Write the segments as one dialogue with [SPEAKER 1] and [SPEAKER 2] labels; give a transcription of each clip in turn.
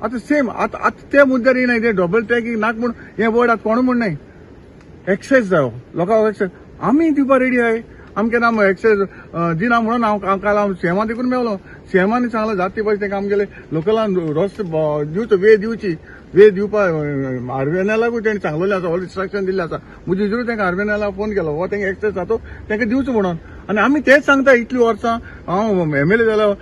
[SPEAKER 1] आता सेम आता ते मुद्द्यार येनाय ते डबल ट्रॅकिंग नाक म्हूण हे वर्ड आतां कोण म्हण नाही एक्सेस जायो लोकांक एक्सेस आमी दिवपा रेडी आहाय आमगे नाम एक्सेस दिना म्हणून हांव काल हांव सीएमान देखून मेवलो सीएमानी सांगलें जाता पयस तेंका आमगेले लोकलान रस्ते दिवचो वे दिवपा आरबीएनएलाकूय तेणी सांगलेलें आसा ऑल इन्स्ट्रक्शन दिल्लें आसा मुजेरूय तेंका आरबीएनएला फोन केलो हो तेंका एक्सेस जातो तेंका दिवचो म्हणून आनी आमी तेच सांगता इतलीं वर्सां हांव एमएलए जालो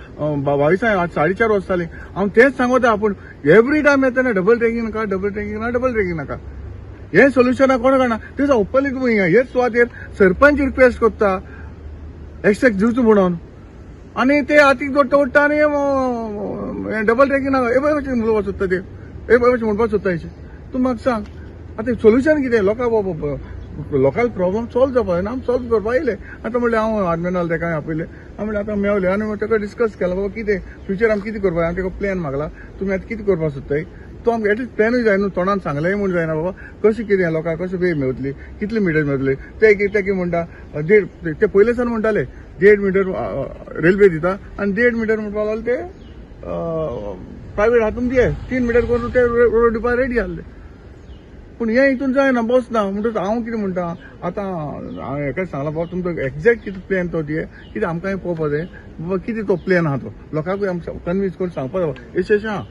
[SPEAKER 1] 22 आज 4.5 वर्सां जालीं हांव तेच सांगता आपूण एवरी टायम येतना डबल ट्रॅकिंग नाका हे सोल्युशन कोण काडना ते ओपनली तुम्ही हेच सुवातेर सरपंच रिक्वेस्ट करता एक्सेस दिवचो म्हणून आनी ते हातीक जोडटा ओडटा आनी डबल ट्रॅकिंग नाका हे पळय कशें म्हणपाक सोदता ते हे पळय कशें म्हणपाक सोदता हेचें तूं म्हाका सांग आतां सोल्युशन कितें लोकल प्रॉब्लम सॉल्व जावपा जाय आमी सॉल्व करपा येयले आतां म्हणलें हांव आर्मेनाल तेका आपयलें हांव म्हणलें आतां मेवलें आनी तेका डिस्कस केलें बाबा कितें फ्युचर आमी कितें करपा हांवें तेका प्लॅन मागला तुमी आतां कितें करपा सोदताय तो आमकां एटलीस्ट प्लॅनूय जाय न्हू तोंडान सांगलेंय म्हूण जायना बाबा कशें कितें लोकांक कशें वे मेवतली कितले मिटर मेवतले ते कितें म्हणटा ते पयले सान म्हणटाले 1.5 मिटर रेल्वे दिता आनी 1.5 मिटर म्हणपा लागले ते प्रायवेट हातून दिये 3 मिटर करून ते रोड दिवपा रेडी आसले पूण हे हितून जायना बसना म्हणटच हांव कितें म्हणटा आतां हांवें हेका सांगलां बाबा तुमचो एक्झॅक्ट कितें प्लॅन तो दिये कितें आमकांय पळोवपा जाय बाबा कितें तो प्लॅन आहा तो लोकांकूय आमकां कन्विन्स करून सांगपा जाय यशेशें आहा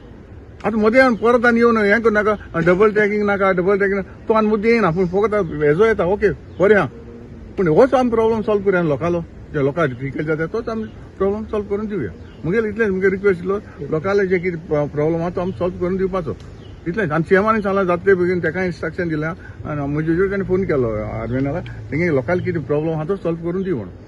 [SPEAKER 1] आतां मदें परत आनी येवन हें करूं नाका डबल ट्रॅकिंग नाका तो आनी मुद्दे येना पूण फकत हेजो येता ओके बरें आहा पूण होच आमी प्रॉब्लम सॉल्व करुया लोकांलो जे लोकांक डिफिकल्ट जाता तोच आमी प्रॉब्लम सॉल्व करून दिवया मुगेले इतलेंच मुगे रिक्वेस्ट इल्लो लोकांले जे कितें प्रॉब्लम आहा तो आमी सॉल्व करून दिवपाचो इतलेंच आनी सीएमानी सांगलां जातले बेगीन तेका इन्स्ट्रक्शन दिलां आनी म्हजे ताणें फोन केलो आर्मेनाला तेंगे लोकांले कितें प्रॉब्लम आहा तो सॉल्व करून दी म्हणून